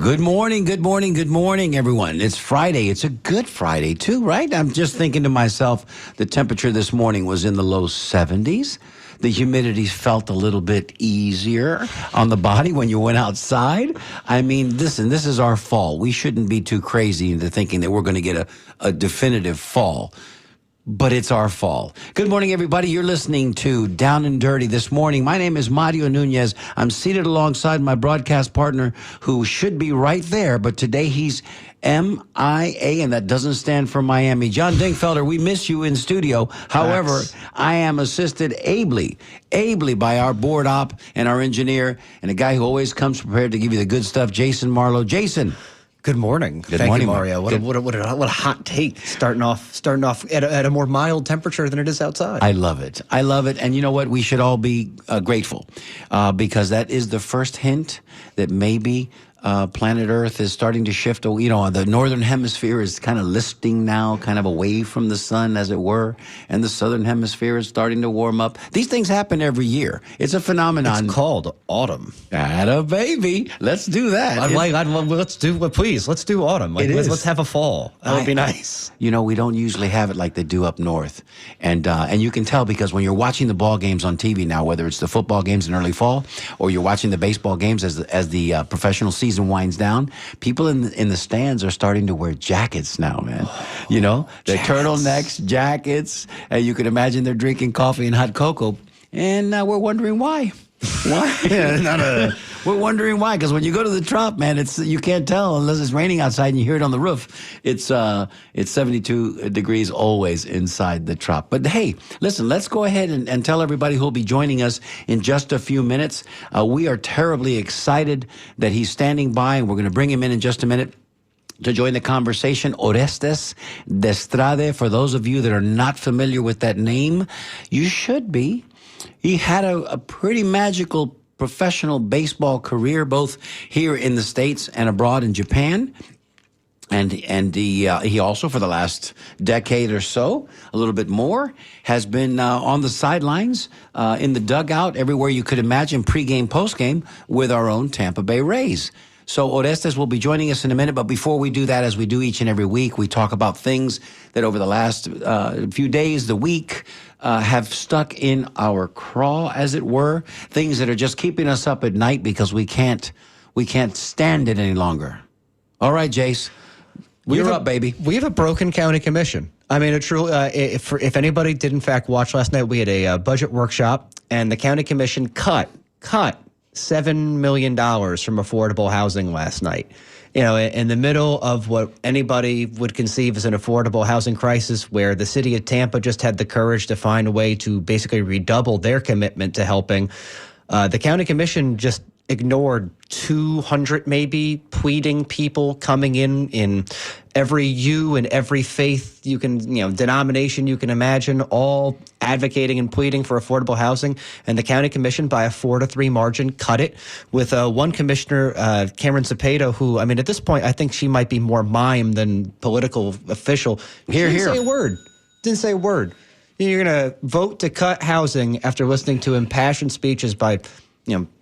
Good morning, good morning, good morning, everyone. It's Friday. It's a good Friday, too, right? I'm just thinking to myself, the temperature this morning was in the low 70s. The humidity felt a little bit easier on the body when you went outside. I mean, listen, this is our fall. We shouldn't be too crazy into thinking that we're going to get a definitive fall. But it's our fall. Good morning, everybody. You're listening to Down and Dirty this morning. My name is Mario Nunez. I'm seated alongside my broadcast partner who should be right there, but today he's MIA, and that doesn't stand for Miami. John Dingfelder, we miss you in studio. However, I am assisted ably by our board op and our engineer and a guy who always comes prepared to give you the good stuff, Jason Marlowe. Jason. Good morning. Thank you, Mario. What a hot take starting off at a more mild temperature than it is outside. I love it. And you know what? We should all be grateful because that is the first hint that maybe planet Earth is starting to shift. You know, the northern hemisphere is kind of listing now, kind of away from the sun, as it were, and the southern hemisphere is starting to warm up. These things happen every year. It's a phenomenon. It's called autumn. Atta baby. Let's do that. Let's do autumn. Let's have a fall. That would be nice. You know, we don't usually have it like they do up north, and you can tell because when you're watching the ball games on TV now, whether it's the football games in early fall or you're watching the baseball games as the professional season winds down, people in the stands are starting to wear jackets now, man. You know, the turtlenecks, jackets, and you can imagine they're drinking coffee and hot cocoa, and we're wondering why. Why? We're wondering why, because when you go to the Trop, man, you can't tell unless it's raining outside and you hear it on the roof. It's 72 degrees always inside the Trop. But hey, listen, let's go ahead and tell everybody who'll be joining us in just a few minutes. We are terribly excited that he's standing by, and we're going to bring him in just a minute to join the conversation. Orestes Destrade, for those of you that are not familiar with that name, you should be. He had a pretty magical professional baseball career, both here in the States and abroad in Japan. And he also, for the last decade or so, a little bit more, has been on the sidelines, in the dugout, everywhere you could imagine, pregame, postgame, with our own Tampa Bay Rays. So Orestes will be joining us in a minute, but before we do that, as we do each and every week, we talk about things that over the last few days, the week, have stuck in our craw, as it were, things that are just keeping us up at night because we can't stand it any longer. All right, Jace, you're up, baby. We have a broken county commission. I mean, if anybody did in fact watch last night, we had a budget workshop, and the county commission cut $7 million from affordable housing last night. You know, in the middle of what anybody would conceive as an affordable housing crisis, where the city of Tampa just had the courage to find a way to basically redouble their commitment to helping, the county commission just ignored 200 maybe pleading people coming in every hue and every faith you can, denomination you can imagine, all advocating and pleading for affordable housing. And the county commission, by a 4-3 margin, cut it with one commissioner, Cameron Cepeda, who, I mean, at this point, I think she might be more mime than political official. Didn't say a word. You're going to vote to cut housing after listening to impassioned speeches by,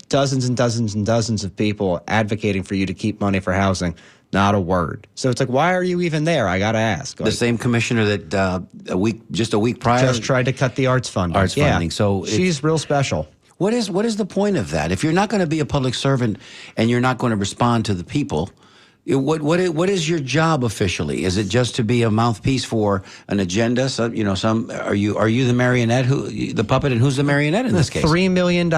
dozens and dozens and dozens of people advocating for you to keep money for housing. Not a word. So it's like, why are you even there? I got to ask. The same commissioner that a week prior just tried to cut the arts funding. So she's real special. What is the point of that? If you're not going to be a public servant and you're not going to respond to the people, what is your job officially? Is it just to be a mouthpiece for an agenda? So, are you the marionette, the puppet, and who's the marionette in this case? $3 million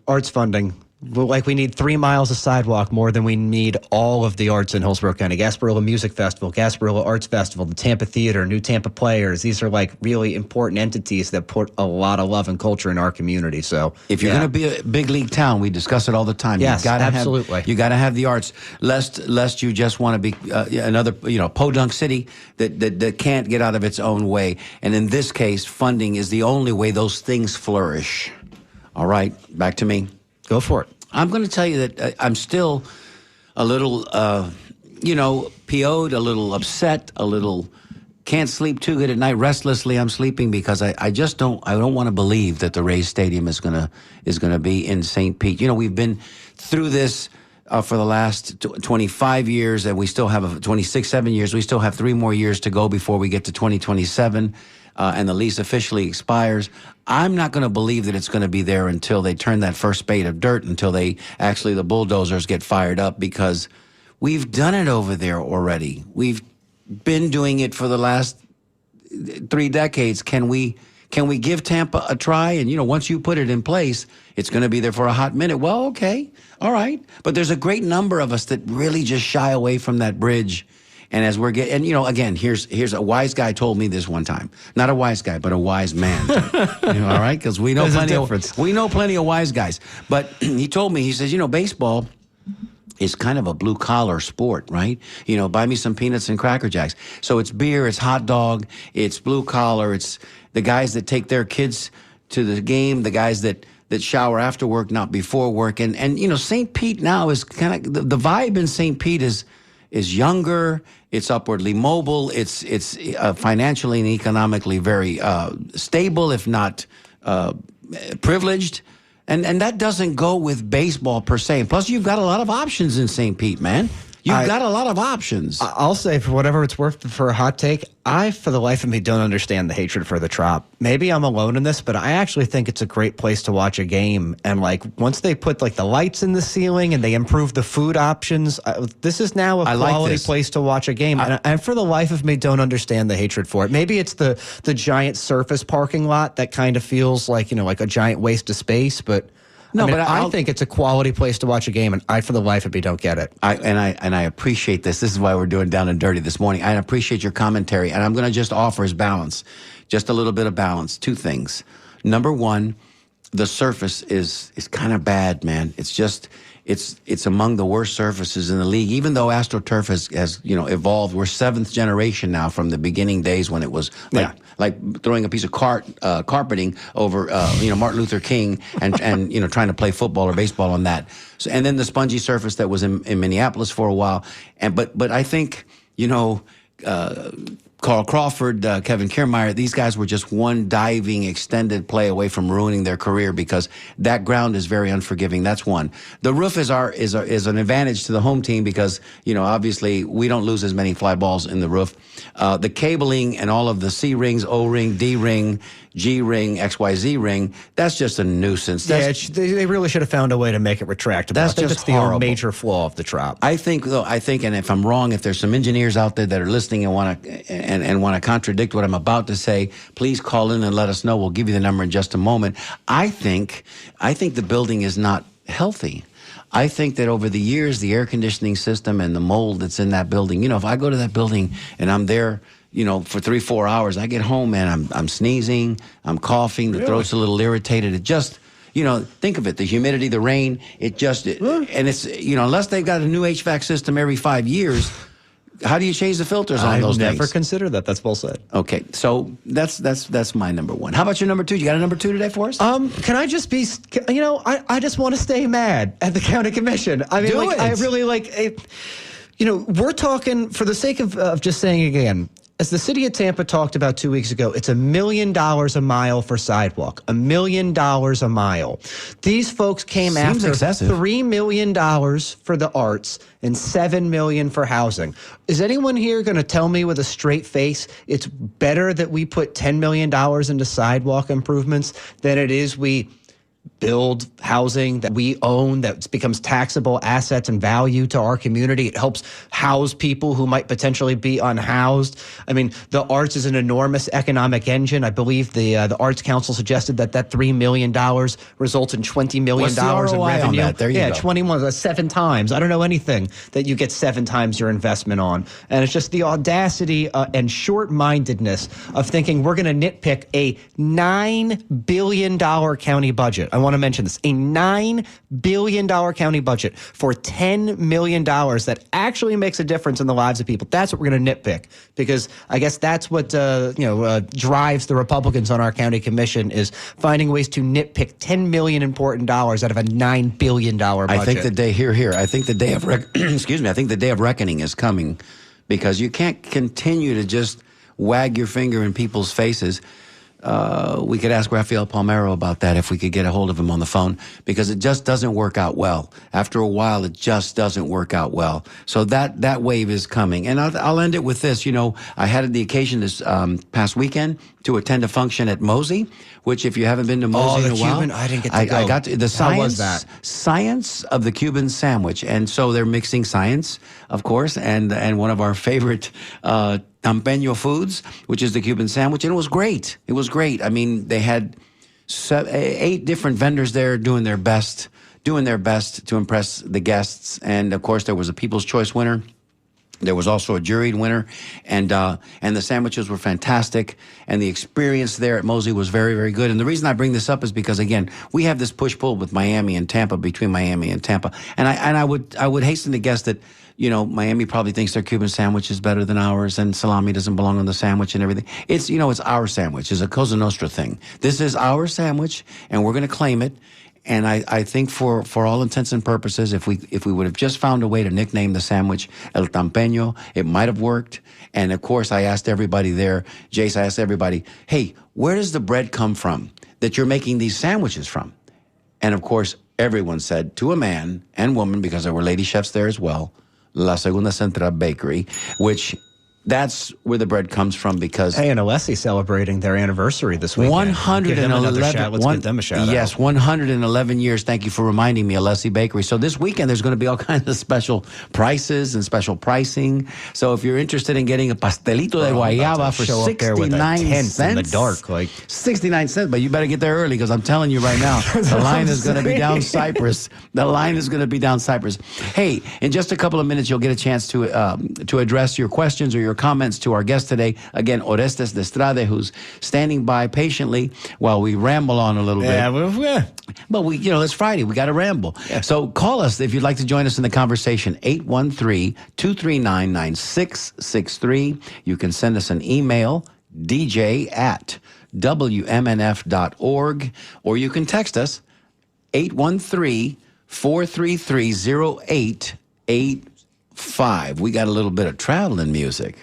arts funding. Like, we need 3 miles of sidewalk more than we need all of the arts in Hillsborough County. Gasparilla Music Festival, Gasparilla Arts Festival, the Tampa Theater, New Tampa Players. These are like really important entities that put a lot of love and culture in our community. So if you're going to be a big league town, we discuss it all the time. Yes, absolutely. You got to have the arts, lest you just want to be another, podunk city that can't get out of its own way. And in this case, funding is the only way those things flourish. All right, back to me. Go for it. I'm going to tell you that I'm still a little, PO'd, a little upset, a little can't sleep too good at night. Restlessly, I'm sleeping because I don't want to believe that the Rays Stadium is going to be in St. Pete. We've been through this for the last 25 years, and we still have 26, 7 years. We still have 3 more years to go before we get to 2027, and the lease officially expires. I'm not going to believe that it's going to be there until they turn that first spade of dirt, until the bulldozers get fired up, because we've done it over there already. We've been doing it for the last 3 decades. Can we give Tampa a try? And, once you put it in place, it's going to be there for a hot minute. Well, okay. All right. But there's a great number of us that really just shy away from that bridge. And as we're getting, again, here's a wise guy told me this one time. Not a wise guy, but a wise man. All right? Because we know plenty of wise guys. But he told me, he says, baseball is kind of a blue collar sport, right? Buy me some peanuts and Cracker Jacks. So it's beer, it's hot dog, it's blue collar, it's the guys that take their kids to the game, the guys that shower after work, not before work. And St. Pete now is kind of the vibe in St. Pete is younger, it's upwardly mobile, it's financially and economically very stable, if not privileged. And that doesn't go with baseball per se. And plus, you've got a lot of options in St. Pete, man. You've got a lot of options. I'll say, for whatever it's worth, for a hot take, I, for the life of me, don't understand the hatred for the Trop. Maybe I'm alone in this, but I actually think it's a great place to watch a game. And, once they put, the lights in the ceiling and they improve the food options, this is now a quality place to watch a game. And for the life of me, don't understand the hatred for it. Maybe it's the giant surface parking lot that kind of feels like a giant waste of space, but... No, but I think it's a quality place to watch a game, and I, for the life of me, don't get it. I appreciate this. This is why we're doing Down and Dirty this morning. I appreciate your commentary, and I'm going to just offer as balance, just a little bit of balance. 2 things. Number one, the surface is kind of bad, man. It's just it's among the worst surfaces in the league. Even though AstroTurf has evolved, we're 7th generation now from the beginning days when it was like throwing a piece of carpeting over Martin Luther King and trying to play football or baseball on that. So, and then the spongy surface that was in Minneapolis for a while. But I think Carl Crawford, Kevin Kiermaier, these guys were just one diving extended play away from ruining their career, because that ground is very unforgiving. That's one. The roof is an advantage to the home team because, obviously we don't lose as many fly balls in the roof. The cabling and all of the C rings, O ring, D ring, G ring, XYZ ring, that's just a nuisance. They really should have found a way to make it retractable. That's just the major flaw of the Trop. I think, and if I'm wrong, if there's some engineers out there that are listening and want to contradict what I'm about to say, please call in and let us know. We'll give you the number in just a moment. I think the building is not healthy. I think that over the years, the air conditioning system and the mold that's in that building, if I go to that building and I'm there, for 3-4 hours, I get home, man, I'm sneezing, I'm coughing, the throat's a little irritated. It just, think of it, the humidity, the rain, and it's, unless they've got a new HVAC system every 5 years, how do you change the filters on those things? I've never considered that. That's well said. Okay, so that's my number 1. How about your number 2? You got a number 2 today for us? Can I just be, I just want to stay mad at the county commission. I mean, I really we're talking, for the sake of just saying again, as the city of Tampa talked about 2 weeks ago, it's $1 million a mile for sidewalk. $1 million a mile. These folks came after $3 million for the arts and $7 million for housing. Is anyone here going to tell me with a straight face it's better that we put $10 million into sidewalk improvements than it is we build housing that we own that becomes taxable assets and value to our community? It helps house people who might potentially be unhoused. I mean, the arts is an enormous economic engine. I believe the Arts Council suggested that $3 million results in $20 million in revenue. On that? There you go. 21, 7 times. I don't know anything that you get 7 times your investment on. And it's just the audacity and short-mindedness of thinking we're going to nitpick a $9 billion county budget. I want to mention this, a $9 billion county budget for $10 million that actually makes a difference in the lives of people. That's what we're going to nitpick, because I guess that's what drives the Republicans on our county commission, is finding ways to nitpick $10 million important dollars out of a $9 billion budget. I think the day I think the day of I think the day of reckoning is coming, because you can't continue to just wag your finger in people's faces. we could ask Rafael Palmeiro about that if we could get a hold of him on the phone, because it just doesn't work out well. After a while, it just doesn't work out well. So that wave is coming. And I'll end it with this. You know, I had the occasion this past weekend to attend a function at Mosey, which if you haven't been to Mosey in a while, I didn't get to go. I got to, the How was science of the Cuban sandwich. And so they're mixing science, of course, and one of our favorite Tampeño foods, which is the Cuban sandwich. And it was great. It was great. I mean, they had 8 different vendors there doing their best to impress the guests. And of course, there was a People's Choice winner. There was also a juried winner, and the sandwiches were fantastic, and the experience there at Mosey was very, very good. And the reason I bring this up is because, again, we have this push-pull with Miami and Tampa, between Miami and Tampa, and I would hasten to guess that, you know, Miami probably thinks their Cuban sandwich is better than ours, and salami doesn't belong on the sandwich and everything. It's, you know, it's our sandwich. It's a Cosa Nostra thing. This is our sandwich, and we're going to claim it. And I think for all intents and purposes, if we would have just found a way to nickname the sandwich El Tampeño, it might have worked. And of course, I asked everybody there, Jace, I asked everybody, hey, where does the bread come from that you're making these sandwiches from? And of course, everyone said, to a man and woman, because there were lady chefs there as well, La Segunda Central Bakery, which that's where the bread comes from, because... Hey, and Alessi celebrating their anniversary this weekend. 111... Let's give them a shout out. Yes, 111 years. Thank you for reminding me, Alessi Bakery. So this weekend, there's going to be all kinds of special prices and special pricing. So if you're interested in getting a pastelito de guayaba for 69 cents... in the dark, like... 69 cents, but you better get there early, because I'm telling you right now, the line is going to be down Cypress. The line is going to be down Cypress. Hey, in just a couple of minutes, you'll get a chance to address your questions or your comments to our guest today. Again, Orestes de Estrade, who's standing by patiently while we ramble on a little bit. But we, you know, it's Friday. We got to ramble. Yeah. So call us if you'd like to join us in the conversation. 813-239-9663. You can send us an email, dj@wmnf.org, or you can text us 813-433-0885. We got a little bit of traveling music.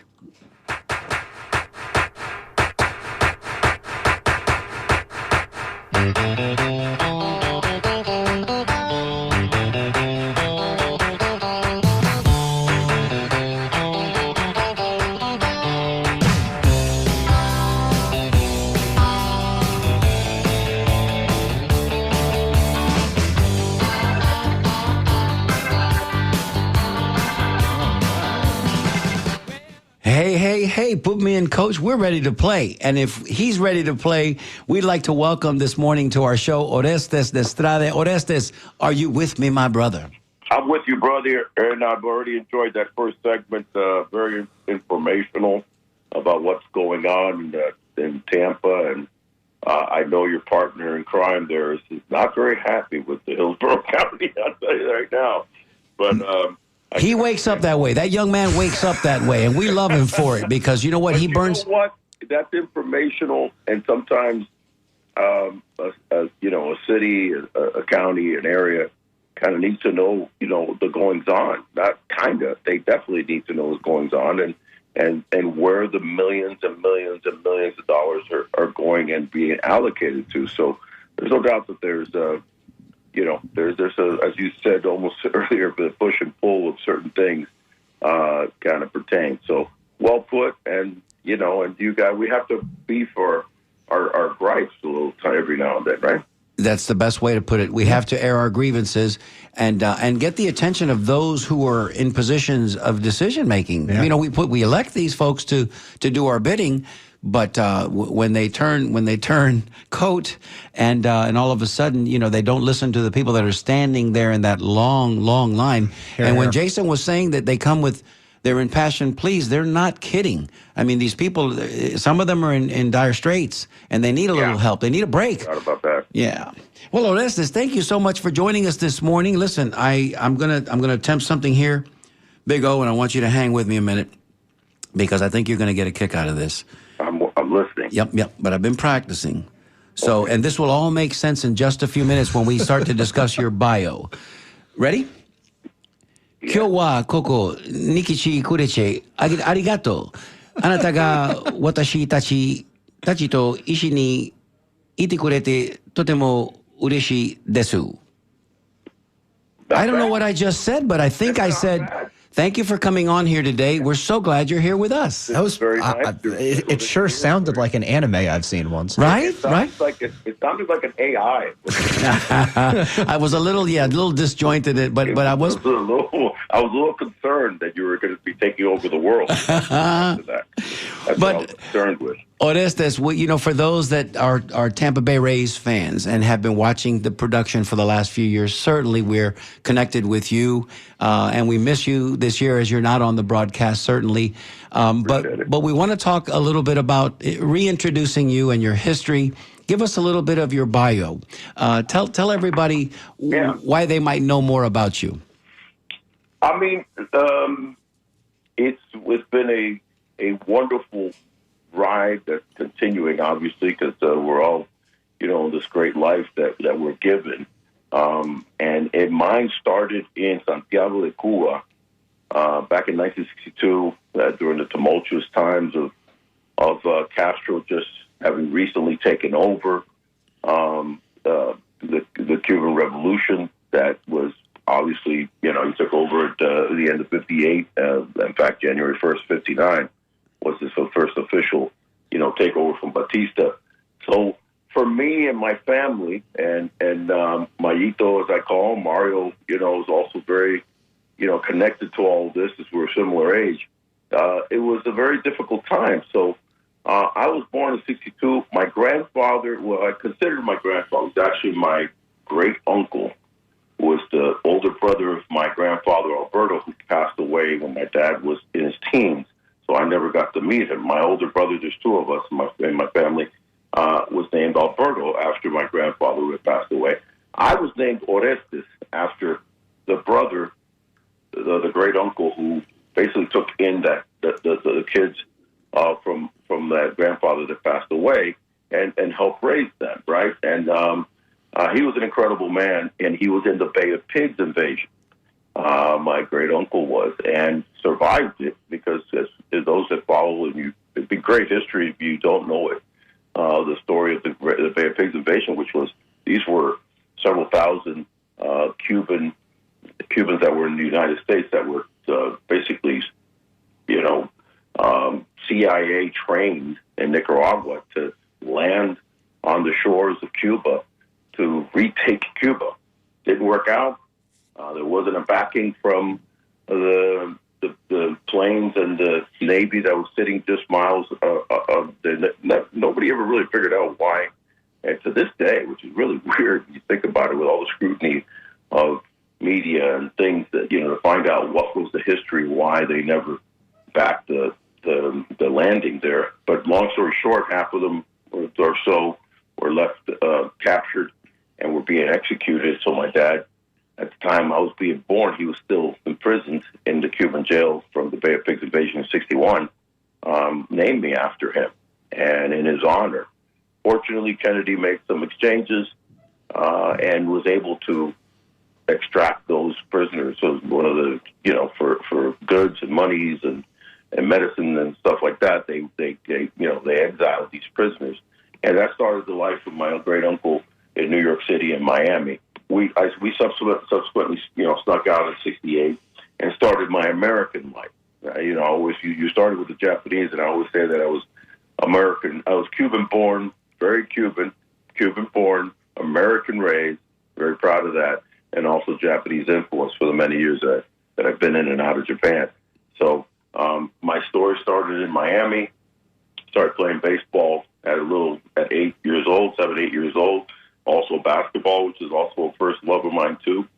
Hey, put me in, Coach. We're ready to play. And if he's ready to play, we'd like to welcome this morning to our show, Orestes de Estrade. Orestes, are you with me, my brother? I'm with you, brother, and I've already enjoyed that first segment, very informational about what's going on in Tampa. And I know your partner in crime there is not very happy with the Hillsborough County, I'll tell you right now. But... he wakes up that way. That young man wakes up that way, and we love him for it, because you know what? He burns. You know what? That's informational, and sometimes, you know, a city, a county, an area kind of needs to know, you know, the goings on. Not kind of. They definitely need to know what's goings on, and where the millions and millions and millions of dollars are going and being allocated to. So there's no doubt that there's you know, there's as you said almost earlier, the push and pull of certain things kind of pertain. So well put, and you know, and you guys, we have to be for our gripes a little time every now and then, right? That's the best way to put it. We have to air our grievances and get the attention of those who are in positions of decision making. Yeah. You know, we elect these folks to do our bidding. But when they turn coat, and all of a sudden, you know, they don't listen to the people that are standing there in that long line. And when Jason was saying that they come with their impassioned pleas, they're not kidding. I mean, these people, some of them are in dire straits, and they need a little help. They need a break. Not about that. Yeah. Well, Orestes, thank you so much for joining us this morning. Listen, I'm gonna attempt something here, Big O, and I want you to hang with me a minute, because I think you're gonna get a kick out of this. I'm listening. Yep. But I've been practicing. So, and this will all make sense in just a few minutes when we start to discuss your bio. Ready? Kyo wa koko nikichi kureche arigato. Anata ga watashi tachi たちと一緒にいてくれてとても嬉しいです。I don't know what I just said, but I think I said, thank you for coming on here today. We're so glad you're here with us. That was Very nice. it sure sounded like an anime I've seen once. Right? It sounded like an AI. I was a little disjointed, but I was. I was a little concerned that you were going to be taking over the world after that. That's what I was concerned with. Orestes, for those that are Tampa Bay Rays fans and have been watching the production for the last few years, certainly we're connected with you, and we miss you this year as you're not on the broadcast, certainly. But we want to talk a little bit about reintroducing you and your history. Give us a little bit of your bio. Tell everybody why they might know more about you. I mean, it's been a wonderful ride that's continuing, obviously, because we're all, in this great life that we're given. And mine started in Santiago de Cuba back in 1962 during the tumultuous times of Castro just having recently taken over the Cuban Revolution. That was obviously, he took over at the end of 58. In fact, January 1st, 59 was his first official, takeover from Batista. So for me and my family, and Mayito, as I call him, Mario, is also very, connected to all of this as we're a similar age. It was a very difficult time. So I was born in 62. My grandfather, well, I considered my grandfather, was actually my great uncle, who was the older brother of my grandfather, Alberto, who passed away when my dad was in his teens. So I never got to meet him. My older brother, there's two of us in my family, was named Alberto after my grandfather who had passed away. I was named Orestes after the brother, the great uncle, who basically took in the kids from that grandfather that passed away and helped raise them, right? And he was an incredible man, and he was in the Bay of Pigs invasion. My great uncle was, and survived it, because as those that follow, and it'd be great history if you don't know it. The story of the Bay of Pigs invasion, these were several thousand Cubans that were in the United States that were basically, CIA trained in Nicaragua to land on the shores of Cuba to retake Cuba. Didn't work out. There wasn't a backing from the planes and the Navy that was sitting just miles of nobody ever really figured out why. And to this day, which is really weird when you think about it, with all the scrutiny of media and things, that to find out what was the history, why they never backed the landing there. But long story short, half of them or so were left captured and were being executed. So my dad, at the time I was being born, he was still imprisoned in the Cuban jail from the Bay of Pigs invasion in 61, named me after him and in his honor. Fortunately, Kennedy made some exchanges and was able to extract those prisoners. So one of the, for goods and monies and medicine and stuff like that, they exiled these prisoners. And that started the life of my great uncle in New York City and Miami. We subsequently, snuck out in 68 and started my American life. You started with the Japanese, and I always say that I was American. I was Cuban born, very Cuban born, American raised, very proud of that, and also Japanese influence for the many years that I've been in and out of Japan. So my story started in Miami. Started playing baseball at 7, 8 years old. Also basketball, which is also a first love of mine too.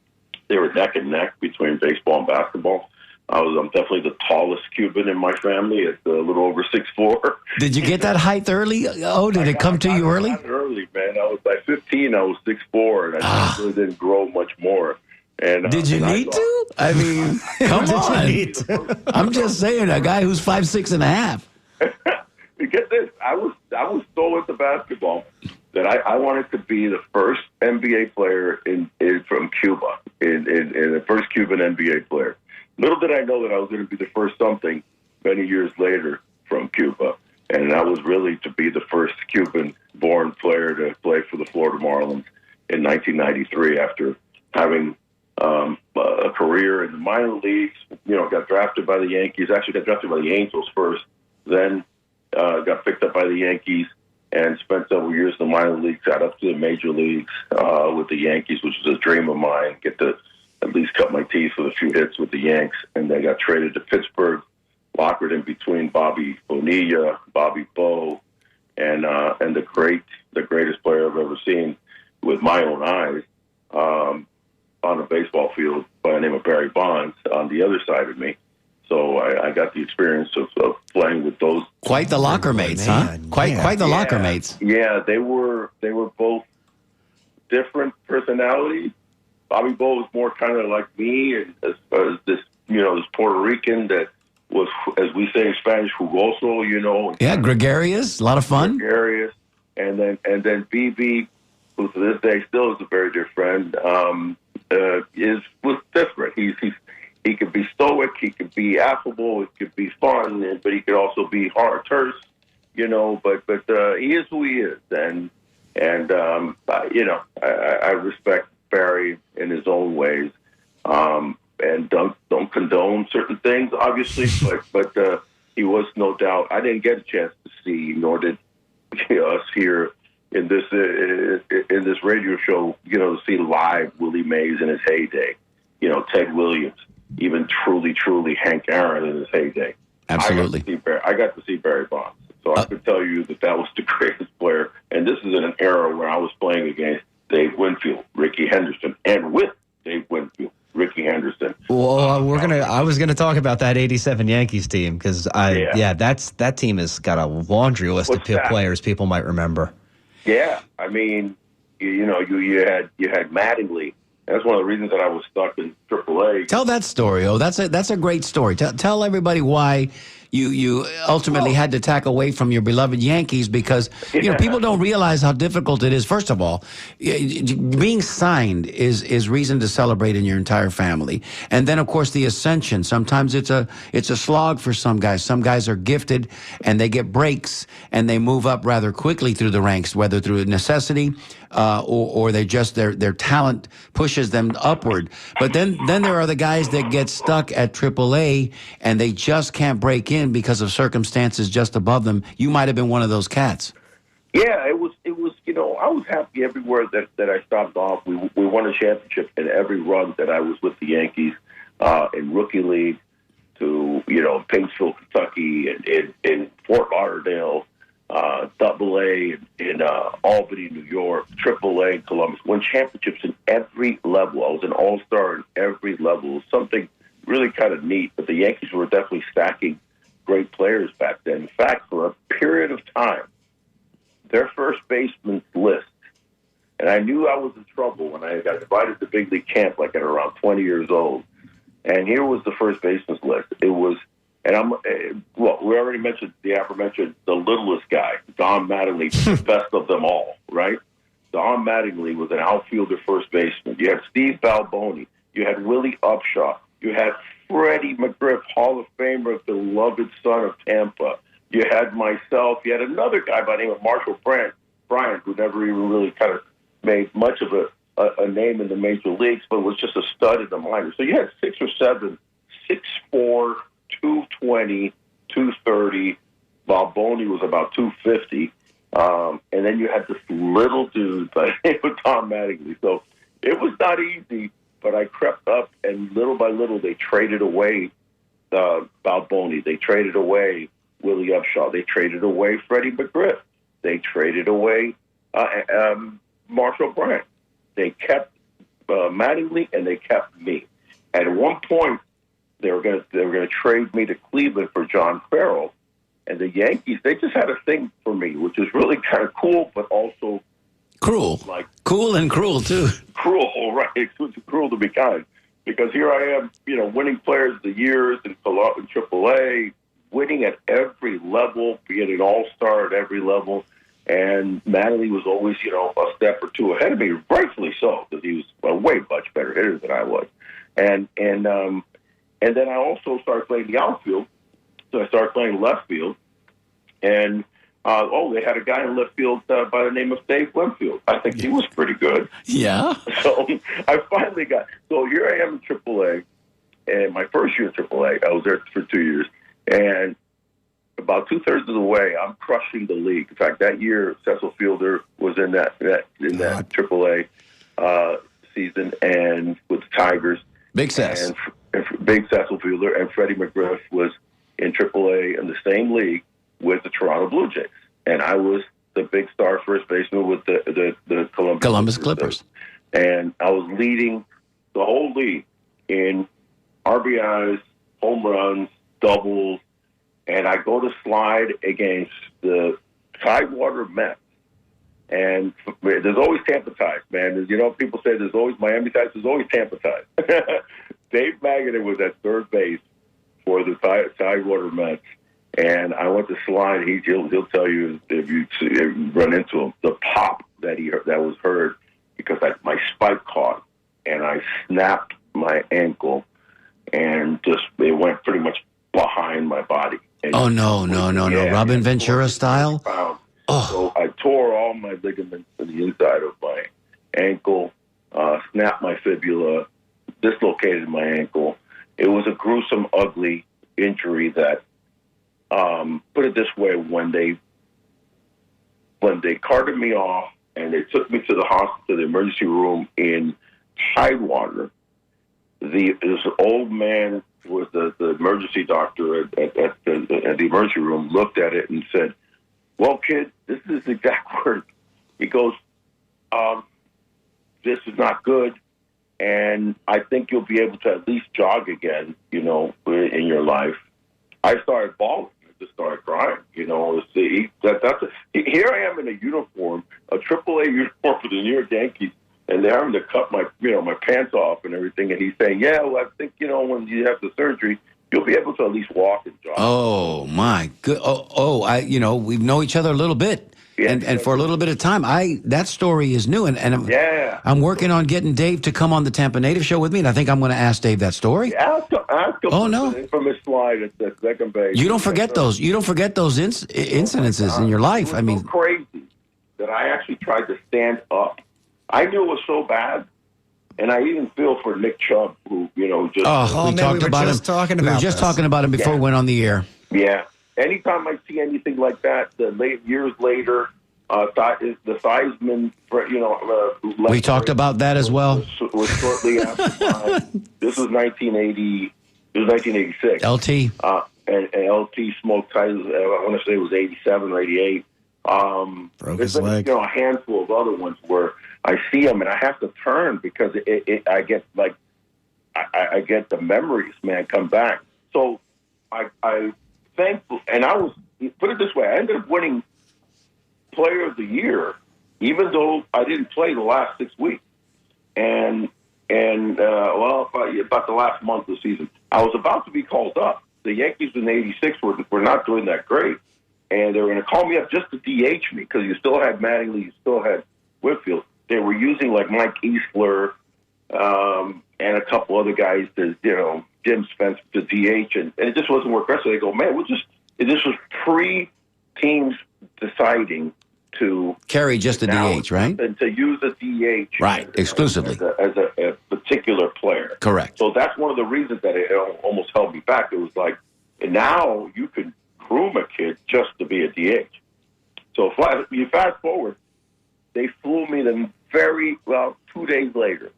They were neck and neck between baseball and basketball. I'm definitely the tallest Cuban in my family at a little over 6'4". Did you get that height early? Oh, did it come to you early? Early, man. I was by 15. I was 6'4", and I really didn't grow much more. And did you need to? I mean, come on. I'm just saying, a guy who's 5'6.5". Get this, I was so into basketball that I wanted to be the first NBA player from Cuba, in the first Cuban NBA player. Little did I know that I was going to be the first something many years later from Cuba. and that was really to be the first Cuban-born player to play for the Florida Marlins in 1993 after having a career in the minor leagues. Got drafted by the Yankees. Actually, got drafted by the Angels first, then got picked up by the Yankees and spent several years in the minor leagues, got up to the major leagues with the Yankees, which was a dream of mine, get to at least cut my teeth with a few hits with the Yanks. And then got traded to Pittsburgh, lockered in between Bobby Bonilla, Bobby Bo, and the greatest player I've ever seen with my own eyes on a baseball field by the name of Barry Bonds on the other side of me. So I got the experience of playing with those. Quite the locker mates, huh? Quite the locker mates. Yeah, they were both different personalities. Bobby Bo was more kind of like me, and as this this Puerto Rican that was, as we say in Spanish, jugoso. Yeah, gregarious, a lot of fun. Gregarious, and then BB, who to this day still is a very dear friend, was different. He could be stoic, he could be affable, it could be fun, but he could also be hard, terse, But he is who he is, and I respect Barry in his own ways, and don't condone certain things, obviously, but he was no doubt. I didn't get a chance to see, nor did us here in this radio show, to see live Willie Mays in his heyday, Ted Williams, even truly Hank Aaron in his heyday. Absolutely. I got to see Barry Bonds. So I could tell you that was the greatest player. And this is in an era where I was playing against Dave Winfield, Ricky Henderson, and with Dave Winfield, Ricky Henderson. Well, I was gonna talk about that '87 Yankees team because that team has got a laundry list of players people might remember. Yeah, I mean, you had Mattingly. That's one of the reasons that I was stuck in AAA. Tell that story. Oh, that's a great story. Tell everybody why you ultimately had to tack away from your beloved Yankees, because people don't realize how difficult it is. First of all, being signed is reason to celebrate in your entire family, and then of course the ascension. Sometimes it's a slog for some guys. Some guys are gifted and they get breaks and they move up rather quickly through the ranks, whether through necessity or they just their talent pushes them upward. But then there are the guys that get stuck at AAA and they just can't break in because of circumstances just above them. You might have been one of those cats. Yeah, it was. I was happy everywhere that I stopped off. We won a championship in every run that I was with the Yankees, in rookie league, to Paintsville, Kentucky, and in Fort Lauderdale, AA in Albany, New York, AAA in Columbus. Won championships in every level. I was an all-star in every level. It was something really kind of neat. But the Yankees were definitely stacking great players back then. In fact, for a period of time, their first baseman's list, and I knew I was in trouble when I got invited to big league camp, like at around 20 years old. And here was the first baseman's list. It was, and we already mentioned the aforementioned the littlest guy, Don Mattingly, the best of them all, right? Don Mattingly was an outfielder first baseman. You had Steve Balboni. You had Willie Upshaw. You had Freddie McGriff, Hall of Famer, beloved son of Tampa. You had myself. You had another guy by the name of Marshall Bryant, who never even really kind of made much of a name in the major leagues, but was just a stud in the minors. So you had 6 or 7, 6'4", 220, 230. Balboni was about 250. And then you had this little dude by the name of Tom Mattingly. So it was not easy, but I crept up, and little by little they traded away Balboni. They traded away Willie Upshaw. They traded away Freddie McGriff. They traded away Marshall Bryant. They kept Mattingly, and they kept me. At one point, they were going to trade me to Cleveland for John Farrell, and the Yankees, they just had a thing for me, which is really kind of cool, but also cruel. Like cool and cruel too. Cruel, right? It's cruel to be kind, because here I am, winning Players of the Years in AAA, winning at every level, being an all-star at every level. And Mattingly was always, a step or two ahead of me, rightfully so, because he was a way much better hitter than I was. And then I also started playing the outfield, so I started playing left field. And they had a guy in left field by the name of Dave Winfield. I think he was pretty good. Yeah. So I finally got. So here I am in AAA, and my first year in AAA, I was there for 2 years, and about 2/3 of the way, I'm crushing the league. In fact, that year, Cecil Fielder was in that AAA season, and with the Tigers. Big Cess. And big Cecil Fielder, and Freddie McGriff was in AAA in the same league with the Toronto Blue Jays, and I was the big star first baseman with the Columbus Clippers. And I was leading the whole league in RBIs, home runs, doubles, and I go to slide against the Tidewater Mets. And there's always Tampa ties, man. People say there's always Miami ties. There's always Tampa ties. Dave Magadan was at third base for the Tidewater Mets. And I went to slide. He'll tell you if you run into him, the pop that was heard because my spike caught and I snapped my ankle and it went pretty much behind my body. And No. Robin Ventura style? So I tore all my ligaments to the inside of my ankle, snapped my fibula, dislocated my ankle. It was a gruesome, ugly injury that, put it this way, when they carted me off and they took me to the hospital, the emergency room in Tidewater, this old man who was the emergency doctor at the emergency room looked at it and said, "Well, kid, this is his exact word." He goes, "This is not good, and I think you'll be able to at least jog again, in your life." I started bawling. I just started crying. Here I am in a uniform, a AAA uniform for the New York Yankees, and they're having to cut my pants off and everything. And he's saying, "Yeah, well, I think when you have the surgery, you'll be able to at least walk and jog." Oh my good. We've known each other a little bit, and for a little bit of time. That story is new, and I'm working on getting Dave to come on the Tampa Native Show with me, and I think I'm going to ask Dave that story. Ask him. Oh no! The infamous slide at the second base. You don't forget those. You don't forget those incidences in your life. It was so crazy that I actually tried to stand up. I knew it was so bad. And I even feel for Nick Chubb, who, just... we were just talking about him before we went on the air. Yeah. Anytime I see anything like that, years later, the Theismann, we talked about that as well. Was shortly after mine. This was 1980. It was 1986. LT. And LT smoked Tyson. I want to say it was 87 or 88. Broke his leg. A handful of other ones where I see them and I have to turn because I get I get the memories, man, come back. So I thankful, and I was, put it this way, I ended up winning Player of the Year, even though I didn't play the last 6 weeks. And about the last month of the season, I was about to be called up. The Yankees in '86 were not doing that great, and they were going to call me up just to DH me because you still had Mattingly, you still had Whitfield. They were using like Mike Eastler and a couple other guys to, Jim Spence to DH, and it just wasn't working. So they go, man, this was pre-teams deciding to carry just a DH, right? And to use a DH, right, exclusively as a particular player. Correct. So that's one of the reasons that it almost held me back. It was like, and now you can groom a kid just to be a DH. So you fast forward, they flew me then 2 days later.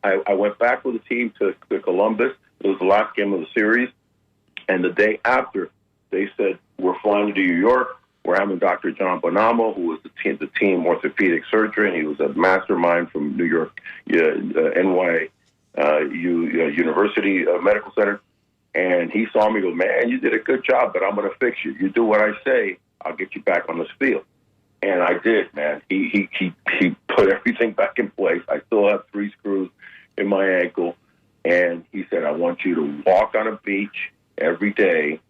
I went back with the team to Columbus. It was the last game of the series. And the day after, they said, we're flying to New York. We're having Dr. John Bonamo, who was the team orthopedic surgeon. He was a mastermind from New York, NYU University Medical Center. And he saw me and goes, man, you did a good job, but I'm going to fix you. You do what I say, I'll get you back on this field. And I did, man. He put everything back in place. I still have 3 screws in my ankle. And he said, I want you to walk on a beach every day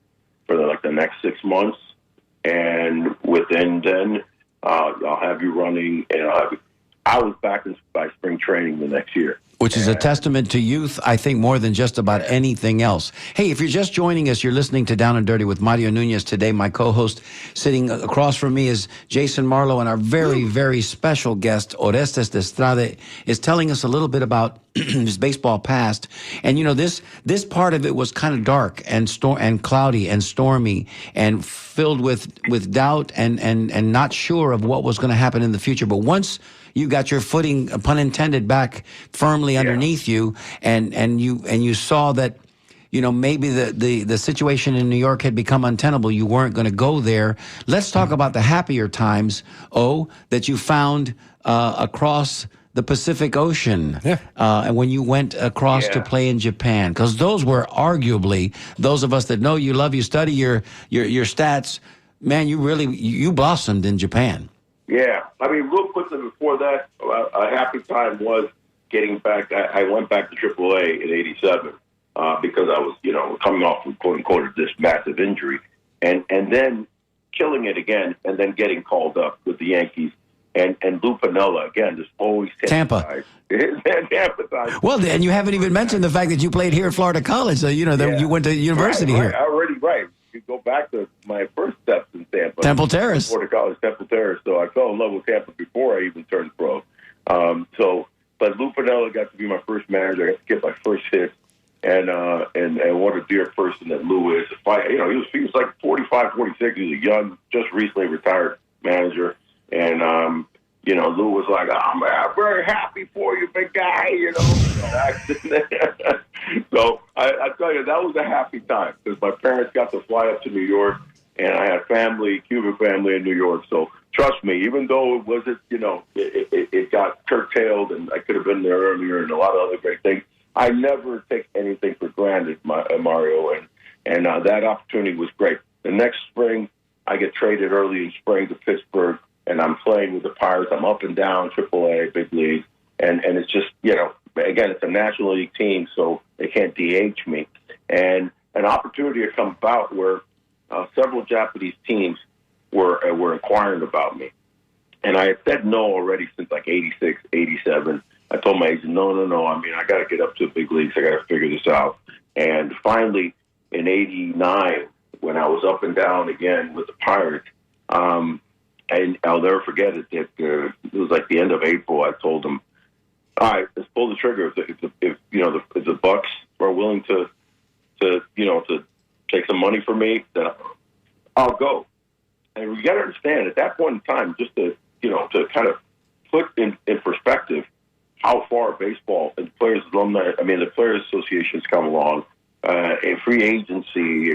for the next 6 months. And within then, I'll have you running. And I was back by spring training the next year. Which is a testament to youth, I think, more than just about anything else. Hey, if you're just joining us, you're listening to Down and Dirty with Mario Nunez today. My co-host sitting across from me is Jason Marlowe, and our very, very special guest, Orestes de Estrade, is telling us a little bit about his baseball past. And, you know, this part of it was kind of dark and cloudy and stormy and filled with doubt and not sure of what was going to happen in the future. But once you got your footing, pun intended, back firmly underneath you, and you saw that, you know, maybe the situation in New York had become untenable. You weren't going to go there. Let's talk about the happier times, that you found across the Pacific Ocean, and when you went across to play in Japan, because those were arguably, those of us that know you, love you, study your stats, man, you blossomed in Japan. Yeah, I mean, real quickly before that, a happy time was getting back. I went back to AAA in '87 because I was, you know, coming off of quote unquote this massive injury, and then killing it again, and then getting called up with the Yankees and Lou Piniella again. Just always Tampa. Tampa time. Well, and you haven't even mentioned the fact that you played here at Florida College. So you know you went to university here. Already right. You go back to my first steps in Tampa. Temple Terrace. Florida College, Temple Terrace. So I fell in love with Tampa before I even turned pro. But Lou Piniella got to be my first manager. I got to get my first hit. And what a dear person that Lou is. You know, he was like 45, 46. He was a young, just recently retired manager. And, you know, Lou was like, I'm very happy for you, big guy, you know. So I tell you, that was a happy time because my parents got to fly up to New York, and I had family, Cuban family in New York. So trust me, even though it wasn't, you know, it got curtailed and I could have been there earlier and a lot of other great things, I never take anything for granted, Mario, and that opportunity was great. The next spring, I get traded early in spring to Pittsburgh, and I'm playing with the Pirates. I'm up and down, AAA, big league, and it's just, you know, again, it's a National League team, so they can't DH me. And an opportunity had come about where several Japanese teams were inquiring about me. And I had said no already since like 86, 87. I told my agent, no. I mean, I got to get up to the big leagues. I got to figure this out. And finally, in 89, when I was up and down again with the Pirates, and I'll never forget it. It was like the end of April. I told them, all right, let's pull the trigger. If the Bucks are willing to take some money from me, then I'll go. And we got to understand at that point in time, just to kind of put in perspective how far baseball and players alumni, I mean, the Players Association's come along, and free agency,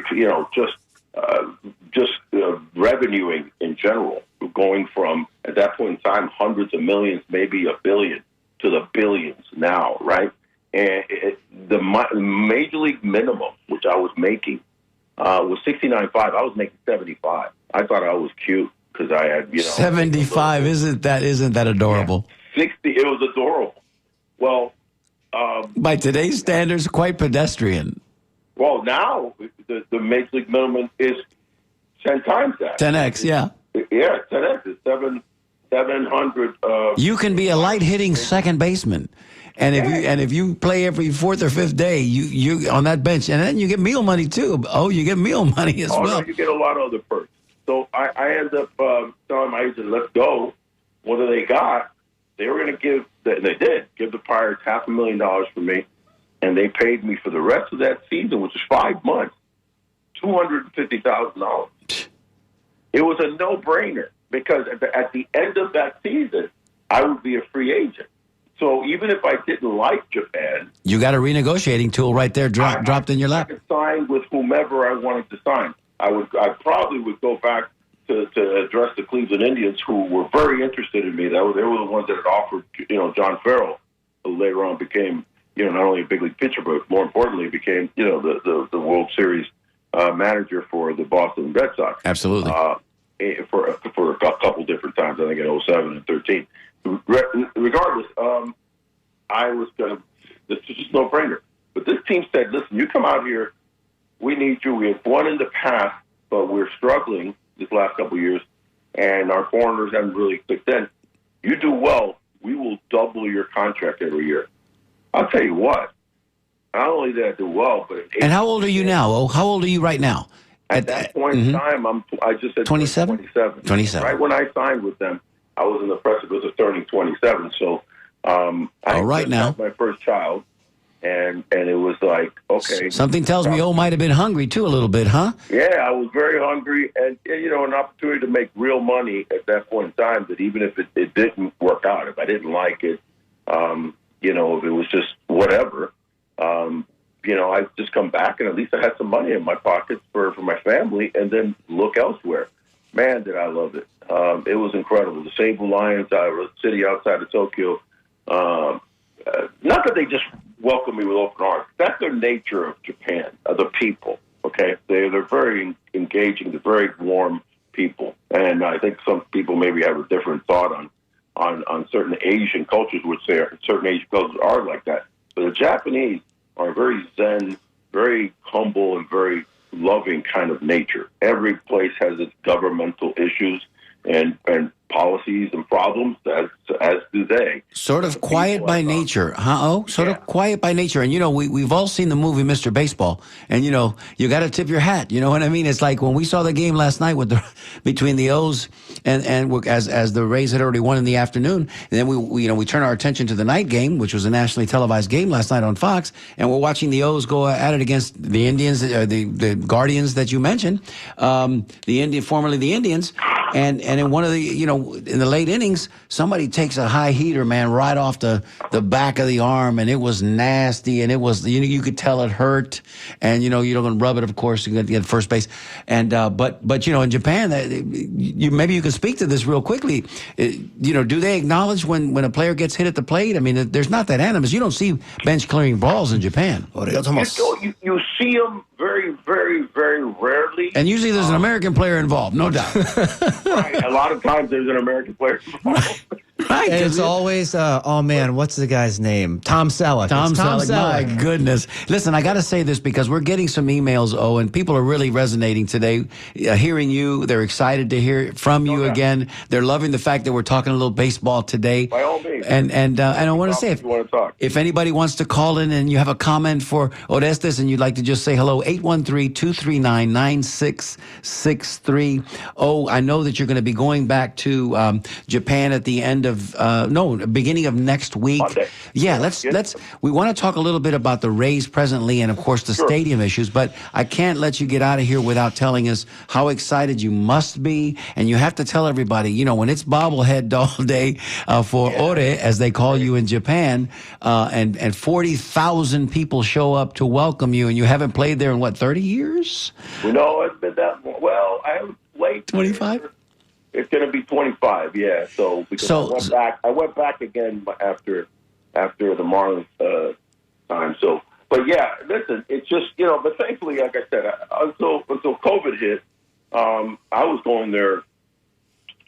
just revenuing in general, going from at that point in time hundreds of millions, maybe $1 billion, to the billions now, right? And the major league minimum, which I was making, was $69.5. I was making $75. I thought I was cute because I had, 75. Isn't that adorable? Yeah. 60. It was adorable. Well, by today's standards, quite pedestrian. Well, now the major league minimum is 10 times that. 10x, yeah. Yeah, 10x is 700. You can be a light hitting second baseman, and if you play every fourth or fifth day, you on that bench, and then you get meal money too. Oh, you get meal money as well. No, you get a lot of other perks. So I ended up telling my agent, "Let's go." What do they got? They were going to give. They did give the Pirates $500,000 for me, and they paid me for the rest of that season, which is 5 months, $250,000. It was a no-brainer because at the end of that season, I would be a free agent. So even if I didn't like Japan, you got a renegotiating tool right there dropped in your lap. I could sign with whomever I wanted to sign. I probably would go back to address the Cleveland Indians, who were very interested in me. They were the ones that had offered, John Farrell, who later on became, not only a big league pitcher, but more importantly became, the World Series manager for the Boston Red Sox. Absolutely. For a couple different times, I think in 07 and 13. Regardless, I was going to, this is just no brainer. But this team said, listen, you come out here, we need you. We have won in the past, but we're struggling this last couple of years, and our foreigners haven't really clicked in. You do well, we will double your contract every year. I'll tell you what. Not only did I do well, but And how old are you now? Oh, how old are you right now? at that point in time, I just said 27? 27. 27. Right when I signed with them, I was in the precipice of turning 27. So I right just now. had my first child, and it was like, okay. Something tells me might have been hungry too a little bit, huh? Yeah, I was very hungry, and an opportunity to make real money at that point in time. That even if it didn't work out, if I didn't like it, if it was just whatever, I'd just come back and at least I had some money in my pockets for my family, and then look elsewhere. Man, did I love it! It was incredible. The Seibu Lions, a city outside of Tokyo. Not that they just welcome me with open arms. That's their nature of Japan, the people. Okay, they're very engaging. They're very warm people, and I think some people maybe have a different thought on certain Asian cultures, which certain Asian cultures are like that. But the Japanese are very zen, very humble, and very loving kind of nature. Every place has its governmental issues and policies and problems, as do they. Sort of quiet by nature, huh? Oh, sort of quiet by nature. And, we've all seen the movie Mr. Baseball. And, you got to tip your hat. You know what I mean? It's like when we saw the game last night between the O's and as the Rays had already won in the afternoon. And then we turn our attention to the night game, which was a nationally televised game last night on Fox. And we're watching the O's go at it against the Indians, the Guardians that you mentioned, formerly the Indians. And in one of the, in the late innings, somebody takes a high heater, man, right off the back of the arm, and it was nasty, and it was, you could tell it hurt, and, you're going to rub it, of course, you're going to get first base. And, but in Japan, maybe you can speak to this real quickly. Do they acknowledge when a player gets hit at the plate? I mean, there's not that animus. You don't see bench clearing balls in Japan. You see them very, very, very rarely. And usually there's an American player involved, no doubt. Right. A lot of times there's an American player involved. Right. And it's always, what's the guy's name? Tom Selleck. Tom Selleck. My goodness. Listen, I got to say this because we're getting some emails, and people are really resonating today. Hearing you, they're excited to hear from you again. They're loving the fact that we're talking a little baseball today. By all means. And I want to say, if anybody wants to call in and you have a comment for Orestes and you'd like to just say hello, 813-239-9663. Oh, I know that you're going to be going back to Japan at the end of beginning of next week. Monday. Yeah, we want to talk a little bit about the Rays presently and of course the stadium issues, but I can't let you get out of here without telling us how excited you must be. And you have to tell everybody, when it's bobblehead doll day for Ore, as they call you in Japan, and 40,000 people show up to welcome you, and you haven't played there in 30 years? No, it's been that long. Well, I haven't played 25? It's going to be 25, yeah. So because I went back again after the Marlins time. So, but yeah, listen, it's just But thankfully, like I said, until COVID hit, I was going there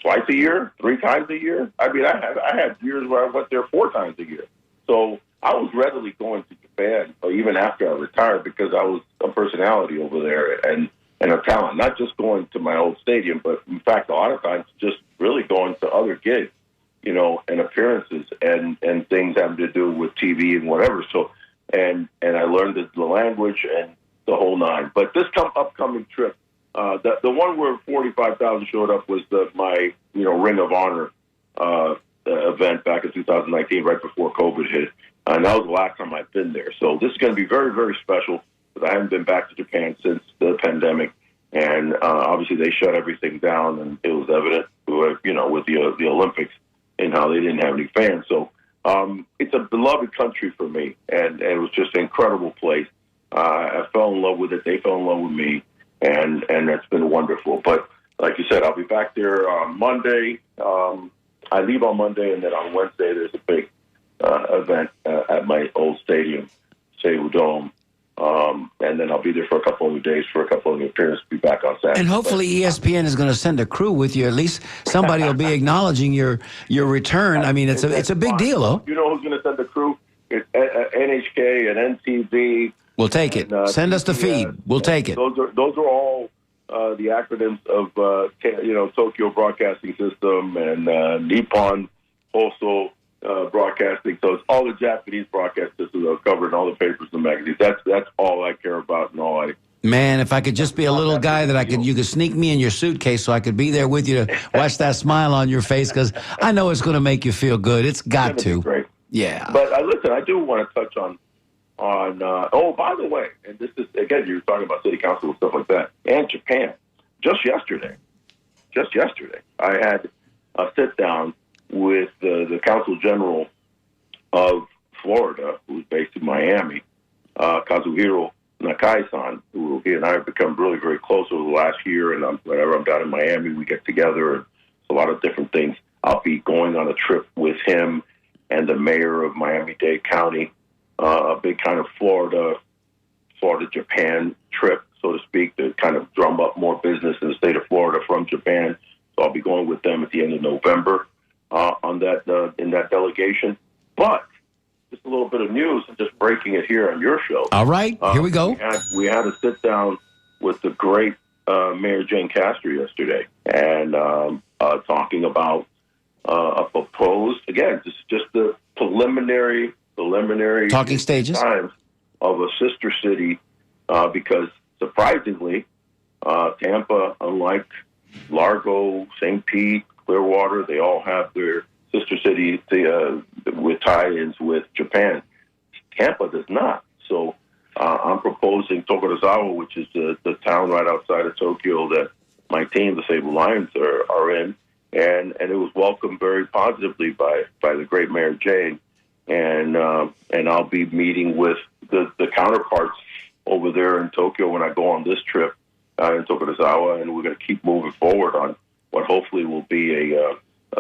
twice a year, 3 times a year. I mean, I had years where I went there 4 times a year. So I was readily going to Japan, even after I retired, because I was a personality over there and a talent, not just going to my old stadium, but in fact, a lot of times just really going to other gigs, and appearances and things having to do with TV and whatever. So, and I learned the language and the whole nine. But this upcoming trip, the one where 45,000 showed up was my Ring of Honor event back in 2019, right before COVID hit. And that was the last time I've been there. So this is going to be very, very special. I haven't been back to Japan since the pandemic, and obviously they shut everything down, and it was evident, with the Olympics and how they didn't have any fans. So it's a beloved country for me, and it was just an incredible place. I fell in love with it. They fell in love with me, and it's been wonderful. But like you said, I'll be back there on Monday. I leave on Monday, and then on Wednesday there's a big event at my old stadium, Seibu Dome. And then I'll be there for a couple of days for a couple of appearances. Be back on Saturday. And hopefully ESPN is going to send a crew with you. At least somebody will be acknowledging your return. I mean, it's a big deal, though. You know who's going to send the crew? It's NHK and NTV. We'll take it. Send us the feed. We'll take it. Those are all the acronyms of Tokyo Broadcasting System and Nippon Hoso broadcasting. So it's all the Japanese broadcasters that are covered in all the papers and magazines. That's all I care about and all I. Man, if I could just be a little guy that you could sneak me in your suitcase so I could be there with you to watch that smile on your face, because I know it's going to make you feel good. It's got to. Great. Yeah. But listen, I do want to touch on. Oh, by the way, and this is again, you were talking about city council and stuff like that, and Japan. Just yesterday, I had a sit down with the Consul General of Florida, who's based in Miami, Kazuhiro Nakai-san, who he and I have become really very close over the last year. And whenever I'm down in Miami, we get together and it's a lot of different things. I'll be going on a trip with him and the mayor of Miami-Dade County, a big kind of Florida-Japan trip, so to speak, to kind of drum up more business in the state of Florida from Japan. So I'll be going with them at the end of November on that in that delegation. But just a little bit of news and just breaking it here on your show. All right, here we go. We had a sit down with the great Mayor Jane Castor yesterday, and talking about a proposed, again, just the preliminary talking stages times of a sister city, because surprisingly, Tampa, unlike Largo, St. Pete, Clearwater, they all have their sister cities with tie-ins with Japan. Tampa does not. So I'm proposing Tokorozawa, which is the town right outside of Tokyo that my team, the Sable Lions, are in, and it was welcomed very positively by the great Mayor Jane, and I'll be meeting with the counterparts over there in Tokyo when I go on this trip in Tokorozawa, and we're going to keep moving forward on what hopefully will be a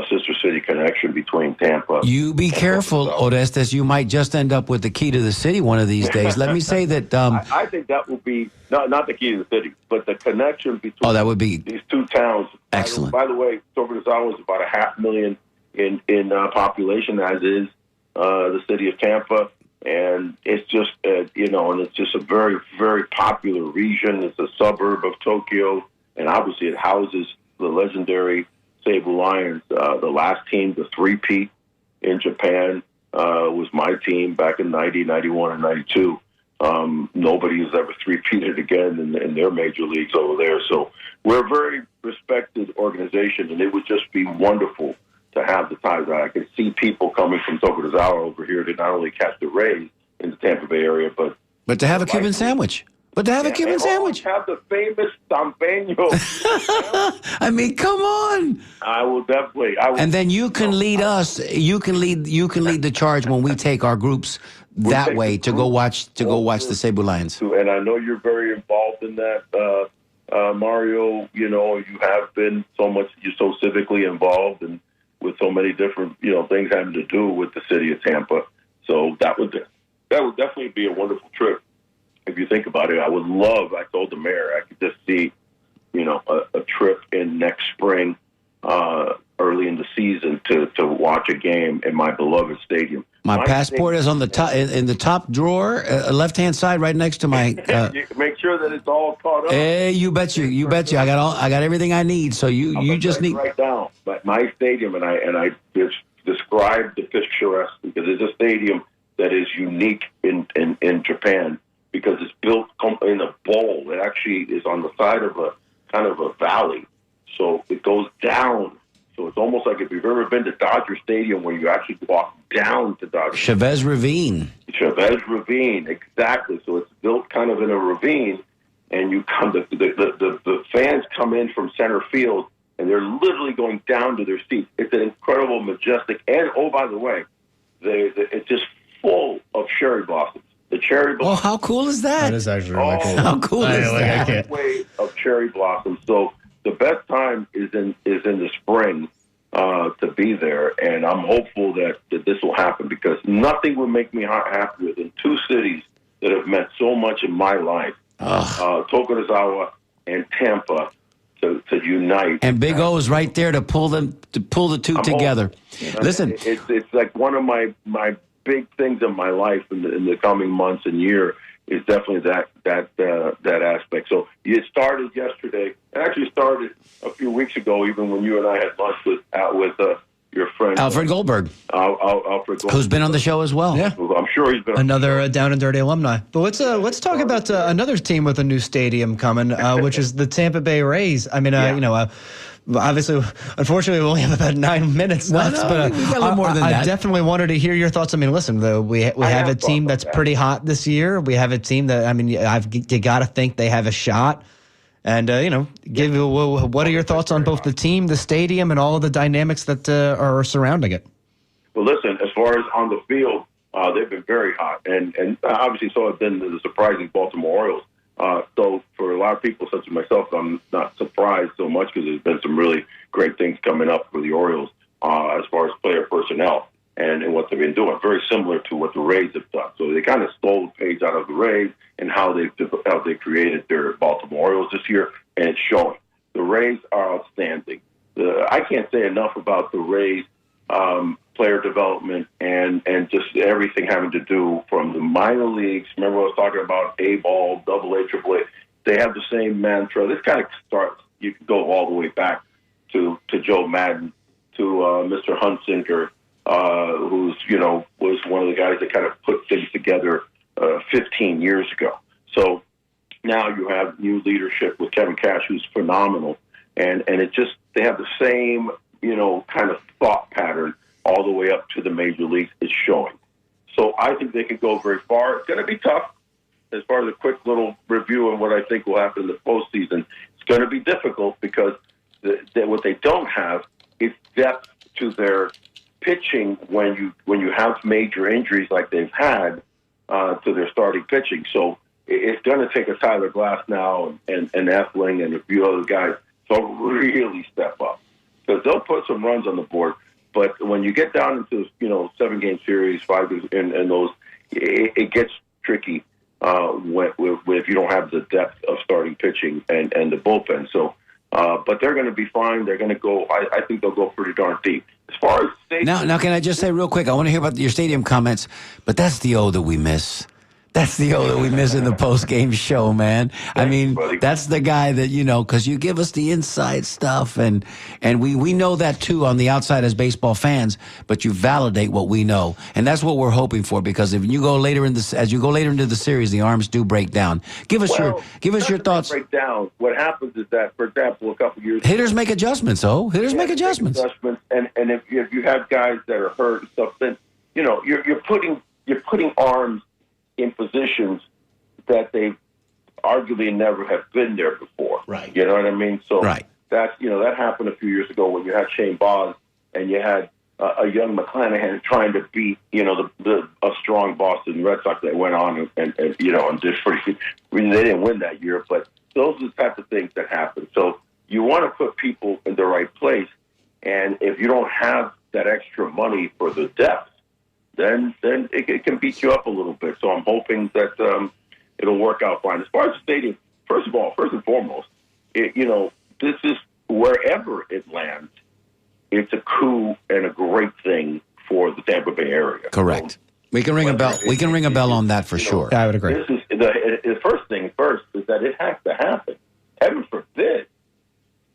sister city connection between Tampa. You be careful, Orestes. You might just end up with the key to the city one of these days. Let me say that. I think that will be not the key to the city, but the connection between that would be these two towns. Excellent. By the way, Tokorozawa is about 500,000 in population, as is the city of Tampa. And it's just, and it's just a very, very popular region. It's a suburb of Tokyo, and obviously it houses the legendary Sable Lions. The last team, the three-peat in Japan, was my team back in 90, 91, and 92. Nobody has ever three-peated again in their major leagues over there. So we're a very respected organization, and it would just be wonderful to have the ties. I can see people coming from Tokorozawa over here to not only catch the Rays in the Tampa Bay area, but to have a Cuban sandwich. But to have a Cuban sandwich. Have the famous Zampeño. I mean, come on. I will definitely. And then you can lead us. You can lead the charge when we take our groups that way to go watch the Sable Lions. And I know you're very involved in that, Mario. You have been you're so civically involved and with so many different things having to do with the city of Tampa. So that would definitely be a wonderful trip. If you think about it, I would love. I told the mayor I could just see, a trip in next spring, early in the season to watch a game in my beloved stadium. My passport is on the top in the top drawer, left hand side, right next to my. Make sure that it's all caught up. Hey, you bet you. I got everything I need. So you just need right down. But my stadium, and I just described the picturesque because it's a stadium that is unique in Japan. Because it's built in a bowl. It actually is on the side of a kind of a valley. So it goes down. So it's almost like if you've ever been to Dodger Stadium where you actually walk down to Dodger Chavez Ravine. Chavez Ravine, exactly. So it's built kind of in a ravine, and you come. The fans come in from center field, and they're literally going down to their seats. It's an incredible, majestic, and oh, by the way, it's just full of cherry blossoms. The cherry blossoms. Oh, how cool is that? That is actually really cool. How cool is that? Wave of cherry blossoms. So the best time is in the spring to be there, and I'm hopeful that this will happen because nothing would make me happier than two cities that have meant so much in my life, Tokorozawa and Tampa, to unite. And Big O is right there to pull the two together. Listen, it's like one of my big things in my life in the coming months and year is definitely that aspect. So it started yesterday. It actually started a few weeks ago, even when you and I had lunch with your friend Alfred Goldberg, Alfred Goldberg, who's been on the show as well. Yeah. who I'm sure he's been Another down and dirty alumni. But let's talk about another team with a new stadium coming, which is the Tampa Bay Rays. I mean, obviously, unfortunately, we only have about 9 minutes left. But we got a little more than I that. definitely wanted to hear your thoughts. I mean, listen, we have have a team thoughts that's on that. pretty hot this year. We have a team that, I mean, you got to think they have a shot. And, what are your thoughts on both the team, the stadium, and all of the dynamics that are surrounding it? Well, listen, as far as on the field, they've been very hot. And obviously so have been the surprising Baltimore Orioles. So for a lot of people such as myself, I'm not surprised so much because there's been some really great things coming up for the Orioles as far as player personnel and what they've been doing. Very similar to what the Rays have done. So they kind of stole the page out of the Rays and how they created their Baltimore Orioles this year, and it's showing. The Rays are outstanding. I can't say enough about the Rays player development and just everything having to do from the minor leagues. Remember I was talking about A-ball, AA, AAA. They have the same mantra. This kind of starts, you can go all the way back to Joe Madden, to Mr. Hunsinger, who's, was one of the guys that kind of put things together 15 years ago. So now you have new leadership with Kevin Cash, who's phenomenal. And it just, they have the same, kind of thought pattern all the way up to the major leagues is showing. So I think they could go very far. It's going to be tough as far as a quick little review of what I think will happen in the postseason. It's going to be difficult because what they don't have is depth to their pitching when you have major injuries like they've had to their starting pitching. So it's going to take a Tyler Glass now and Efling and a few other guys to really step up. Because they'll put some runs on the board. But when you get down into 7-game series, 5 games, and those, it gets tricky if you don't have the depth of starting pitching and the bullpen. So, but they're going to be fine. They're going to go. I think they'll go pretty darn deep. As far as stadium, Now, can I just say real quick? I want to hear about your stadium comments, but that's the O that we miss. That's the O that we miss in the post-game show, man. I mean, buddy. that's the guy that, because you give us the inside stuff, and we know that, too, on the outside as baseball fans, but you validate what we know. And that's what we're hoping for, because if you go later as you go later into the series, the arms do break down. Give us your thoughts. Break down. What happens is that, for example, a couple years Hitters make adjustments, Hitters make adjustments. And if you have guys that are hurt and stuff, then, you're putting arms in positions that they arguably never have been there before. Right. You know what I mean? So right. that happened a few years ago when you had Shane Boz and you had a young McClanahan trying to beat, a strong Boston Red Sox that went on and did pretty. I mean, they didn't win that year, but those are the types of things that happen. So you want to put people in the right place, and if you don't have that extra money for the depth, then it can beat you up a little bit. So I'm hoping that it'll work out fine. As far as the stadium, first and foremost, this is wherever it lands, it's a coup and a great thing for the Tampa Bay area. Correct. We can ring a bell. We can ring a bell on that for sure. I would agree. This is the first thing first is that it has to happen. Heaven forbid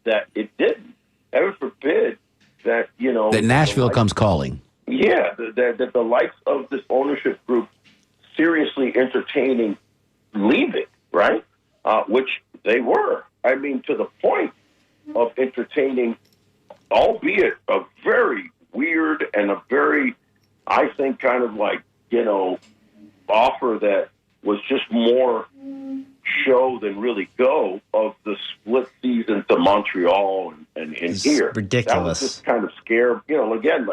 that it didn't. Heaven forbid that That Nashville comes calling. Yeah, that the likes of this ownership group seriously entertaining leaving, right? Which they were. I mean, to the point of entertaining, albeit a very weird and a very, I think, kind of like, offer that was just more show than really go of the split season to Montreal and here. Ridiculous. That was just kind of scare. Again,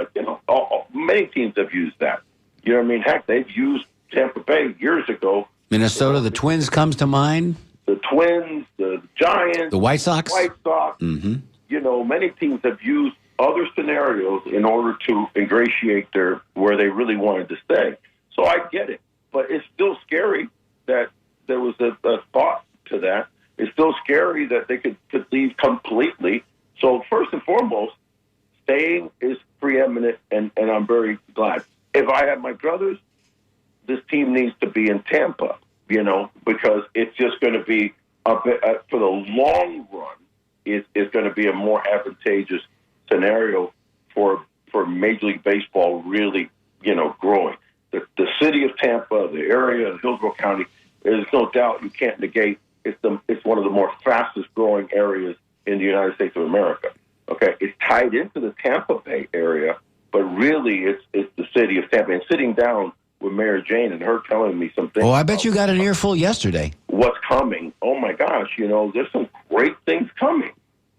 many teams have used that. You know what I mean? Heck, they've used Tampa Bay years ago. Minnesota, the Twins comes to mind. The Twins, the Giants, The White Sox. Mm-hmm. Many teams have used other scenarios in order to ingratiate where they really wanted to stay. So I get it, but it's still scary that there was a thought to that. It's still scary that they could leave completely. So first and foremost, staying is preeminent, and I'm very glad. If I had my druthers, this team needs to be in Tampa, because it's just going to be a bit, for the long run, it's going to be a more advantageous scenario for for Major League Baseball really, growing. The city of Tampa, the area of Hillsborough County, there's no doubt you can't negate. It's one of the more fastest growing areas in the United States of America. Okay, it's tied into the Tampa Bay area, but really it's the city of Tampa. And sitting down with Mayor Jane and her telling me some things. Oh, I bet you got an earful yesterday. What's coming? Oh my gosh! There's some great things coming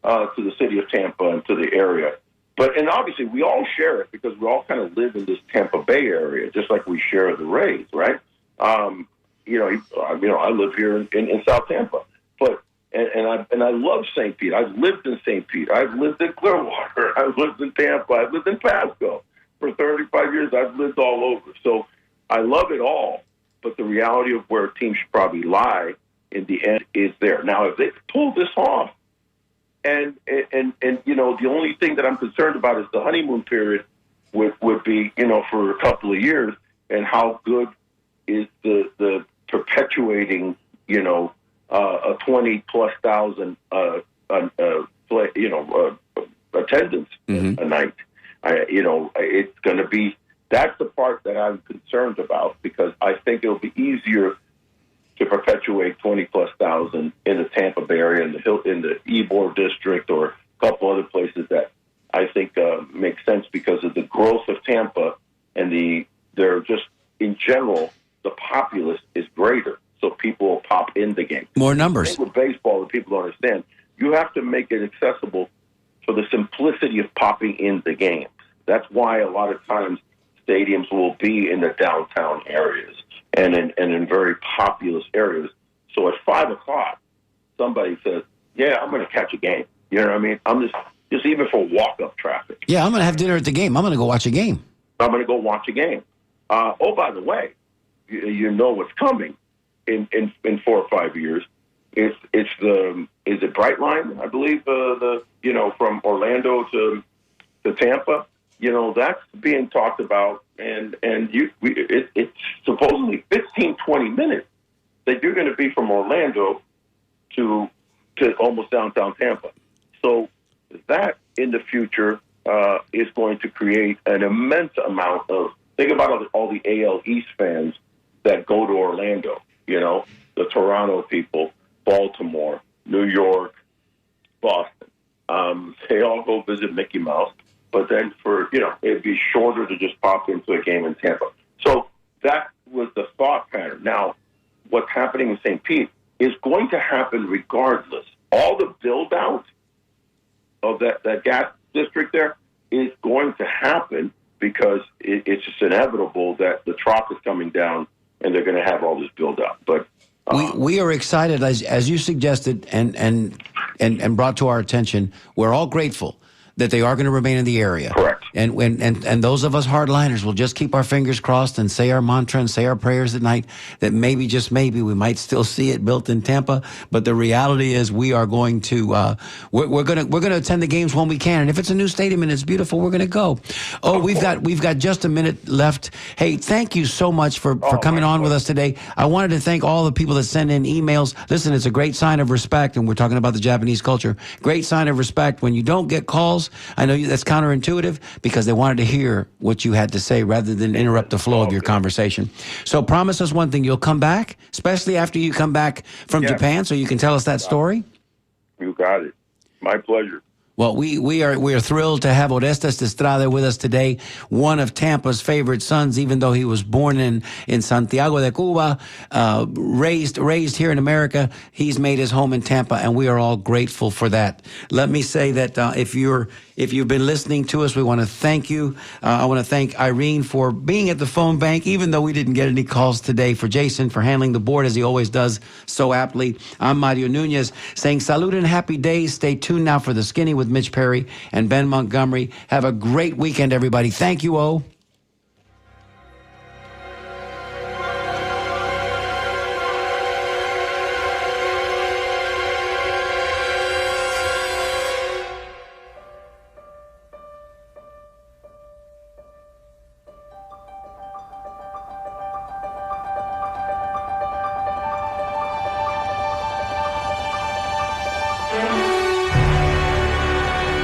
to the city of Tampa and to the area. And obviously we all share it because we all kind of live in this Tampa Bay area, just like we share the Rays, right? I live here in South Tampa, but and I love St. Pete. I've lived in St. Pete. I've lived in Clearwater. I've lived in Tampa. I've lived in Pasco for 35 years. I've lived all over. So I love it all. But the reality of where teams should probably lie in the end is there. Now, if they pull this off, and the only thing that I'm concerned about is the honeymoon period would be, for a couple of years, and how good is the perpetuating, a 20+ thousand attendance a night. It's going to be. That's the part that I'm concerned about, because I think it'll be easier to perpetuate 20+ thousand in the Tampa Bay area, in the Ybor district, or a couple other places that I think make sense because of the growth of Tampa, and they're just in general, the populace is greater, so people will pop in the game. More numbers. I think with baseball, that people don't understand, you have to make it accessible for the simplicity of popping in the games. That's why a lot of times stadiums will be in the downtown areas and in very populous areas. So at 5 o'clock, somebody says, "Yeah, I'm going to catch a game." You know what I mean? I'm just even for walk-up traffic. Yeah, I'm going to have dinner at the game. I'm going to go watch a game. I'm going to go watch a game. By the way, you know what's coming in 4 or 5 years. Is it Brightline? I believe from Orlando to Tampa. That's being talked about, and it's supposedly 15-20 minutes that you're going to be from Orlando to almost downtown Tampa. So that in the future is going to create an immense amount of. Think about all the AL East fans that go to Orlando. The Toronto people, Baltimore, New York, Boston. They all go visit Mickey Mouse. But then it'd be shorter to just pop into a game in Tampa. So that was the thought pattern. Now, what's happening in St. Pete is going to happen regardless. All the build-out of that gas district there is going to happen because it's just inevitable that the trop is coming down and they're going to have all this build-out. But we are excited, as you suggested and brought to our attention. We're all grateful that they are going to remain in the area. Correct. And those of us hardliners will just keep our fingers crossed and say our mantra and say our prayers at night that maybe, just maybe, we might still see it built in Tampa. But the reality is we are going to we're going to attend the games when we can. And if it's a new stadium and it's beautiful, we're going to go. Oh, we've got just a minute left. Hey, thank you so much for coming on with us today. I wanted to thank all the people that send in emails. Listen, it's a great sign of respect, and we're talking about the Japanese culture. Great sign of respect when you don't get calls. I know that's counterintuitive, because they wanted to hear what you had to say rather than interrupt the flow of your conversation. So promise us one thing: you'll come back, especially after you come back from Japan, so you can tell us that story. You got it. My pleasure. Well, we are thrilled to have Orestes Estrada with us today, one of Tampa's favorite sons, even though he was born in Santiago de Cuba, raised here in America. He's made his home in Tampa, and we are all grateful for that. Let me say that if you've been listening to us, we want to thank you. I want to thank Irene for being at the phone bank, even though we didn't get any calls today. For Jason for handling the board as he always does so aptly. I'm Mario Nunez saying salud and happy days. Stay tuned now for The Skinny with Mitch Perry and Ben Montgomery. Have a great weekend, everybody. Thank you, O.